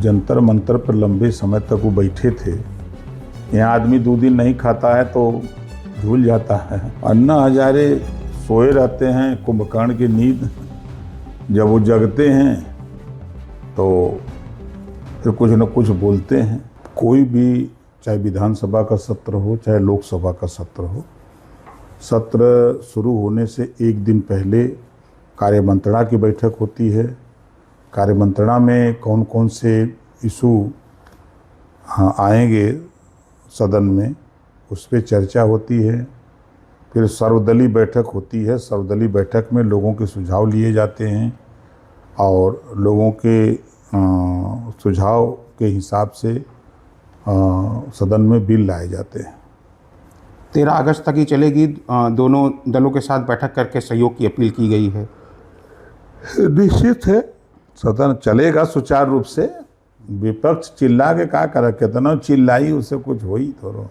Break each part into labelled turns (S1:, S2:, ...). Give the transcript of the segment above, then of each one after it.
S1: जंतर मंतर पर लंबे समय तक वो बैठे थे। यहाँ आदमी 2 दिन नहीं खाता है तो झूल जाता है। अन्ना हजारे सोए रहते हैं कुंभकर्ण की नींद, जब वो जगते हैं तो फिर कुछ न कुछ बोलते हैं। कोई भी, चाहे विधानसभा का सत्र हो चाहे लोकसभा का सत्र हो, सत्र शुरू होने से एक दिन पहले कार्यमंत्रणा की बैठक होती है। कार्यमंत्रणा में कौन कौन से इशू आएंगे सदन में, उस पर चर्चा होती है। फिर सर्वदलीय बैठक होती है। सर्वदलीय बैठक में लोगों के सुझाव लिए जाते हैं और लोगों के सुझाव के हिसाब से सदन में बिल लाए जाते हैं।
S2: 13 अगस्त तक ही चलेगी। दोनों दलों के साथ बैठक करके सहयोग की अपील की गई है।
S1: निश्चित है सदन चलेगा सुचारू रूप से। विपक्ष चिल्ला के क्या करे, कितना चिल्लाई उससे कुछ हो ही थोड़ा।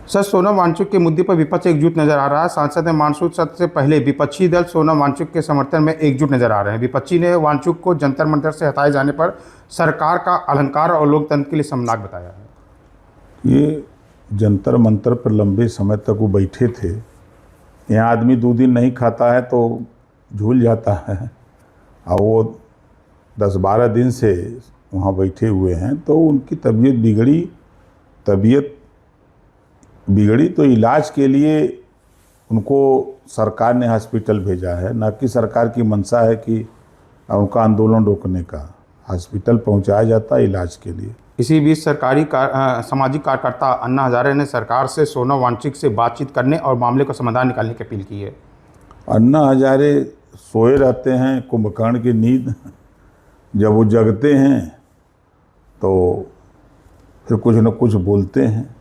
S2: सर, सोनम वांगचुक के मुद्दे पर विपक्ष एकजुट नजर आ रहा है। सांसद ने मानसून सत्र से पहले विपक्षी दल सोनम वांगचुक के समर्थन में एकजुट नजर आ रहे हैं। विपक्षी ने वांगचुक को जंतर मंतर से हटाए जाने पर सरकार का अलंकार और लोकतंत्र के लिए शर्मनाक बताया है।
S1: ये जंतर मंतर पर लंबे समय तक वो बैठे थे। यहाँ आदमी 2 दिन नहीं खाता है तो झूल जाता है, और वो 10-12 दिन से वहाँ बैठे हुए हैं तो उनकी तबीयत बिगड़ी तो इलाज के लिए उनको सरकार ने हॉस्पिटल भेजा है। न कि सरकार की मंशा है कि उनका आंदोलन रोकने का। हॉस्पिटल पहुँचाया जाता है इलाज के लिए।
S2: इसी बीच सामाजिक कार्यकर्ता अन्ना हजारे ने सरकार से सोनम वांगचुक से बातचीत करने और मामले का समाधान निकालने की अपील की है।
S1: अन्ना हजारे सोए रहते हैं कुंभकर्ण की नींद, जब वो जगते हैं तो फिर कुछ न कुछ बोलते हैं।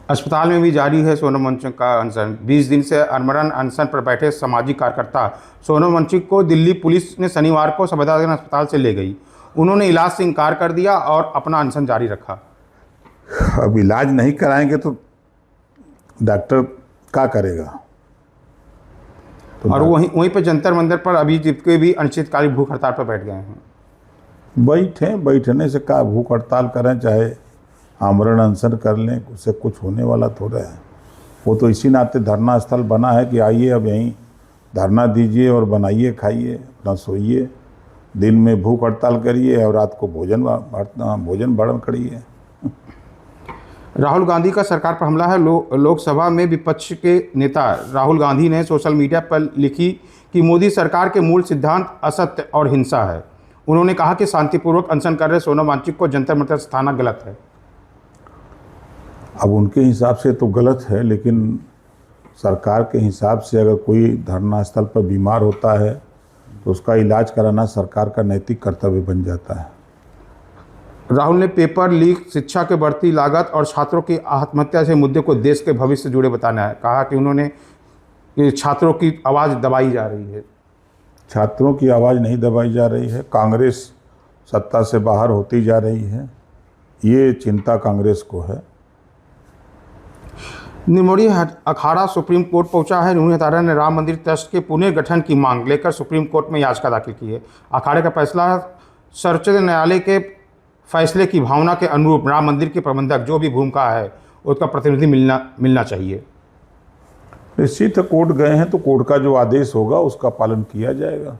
S2: अस्पताल में भी जारी है सोनम वांगचुक का अनशन। 20 दिन से अमरण अनशन पर बैठे सामाजिक कार्यकर्ता सोनम वांगचुक को दिल्ली पुलिस ने शनिवार को सफदरजंग अस्पताल से ले गई। उन्होंने इलाज से इनकार कर दिया और अपना अनशन जारी रखा।
S1: अब इलाज नहीं कराएंगे तो डॉक्टर क्या करेगा? तो
S2: और वहीं पर जंतर मंतर पर अभिजीत के भी अनिश्चितकालीन भूख हड़ताल पर बैठ गए हैं।
S1: बैठने से क्या भूख हड़ताल करें, चाहे आमरण अनशन कर लें, उससे कुछ होने वाला थोड़ा है। वो तो इसी नाते धरना स्थल बना है कि आइए अब यहीं धरना दीजिए और बनाइए, खाइए, अपना सोइए, दिन में भूख हड़ताल करिए और रात को भोजन भरण करिए।
S2: राहुल गांधी का सरकार पर हमला है। लोकसभा में विपक्ष के नेता राहुल गांधी ने सोशल मीडिया पर लिखी कि मोदी सरकार के मूल सिद्धांत असत्य और हिंसा है। उन्होंने कहा कि शांतिपूर्वक अनशन कर रहे सोनम वांगचुक को जंतर मंतर से हटाना गलत है।
S1: अब उनके हिसाब से तो गलत है, लेकिन सरकार के हिसाब से अगर कोई धरना स्थल पर बीमार होता है तो उसका इलाज कराना सरकार का नैतिक कर्तव्य बन जाता है।
S2: राहुल ने पेपर लीक, शिक्षा के बढ़ती लागत और छात्रों की आत्महत्या से मुद्दे को देश के भविष्य से जुड़े बताना है। कहा कि छात्रों की आवाज़ दबाई जा रही है।
S1: छात्रों की आवाज़ नहीं दबाई जा रही है, कांग्रेस सत्ता से बाहर होती जा रही है, ये चिंता कांग्रेस को है।
S2: निर्मोही अखाड़ा सुप्रीम कोर्ट पहुंचा है। निर्मोही अखाड़ा ने राम मंदिर ट्रस्ट के पुनर्गठन की मांग लेकर सुप्रीम कोर्ट में याचिका दाखिल की है। अखाड़े का फैसला सर्वोच्च न्यायालय के फैसले की भावना के अनुरूप राम मंदिर के प्रबंधक जो भी भूमिका है उसका प्रतिनिधि मिलना चाहिए।
S1: निश्चित कोर्ट गए हैं तो कोर्ट का जो आदेश होगा उसका पालन किया जाएगा।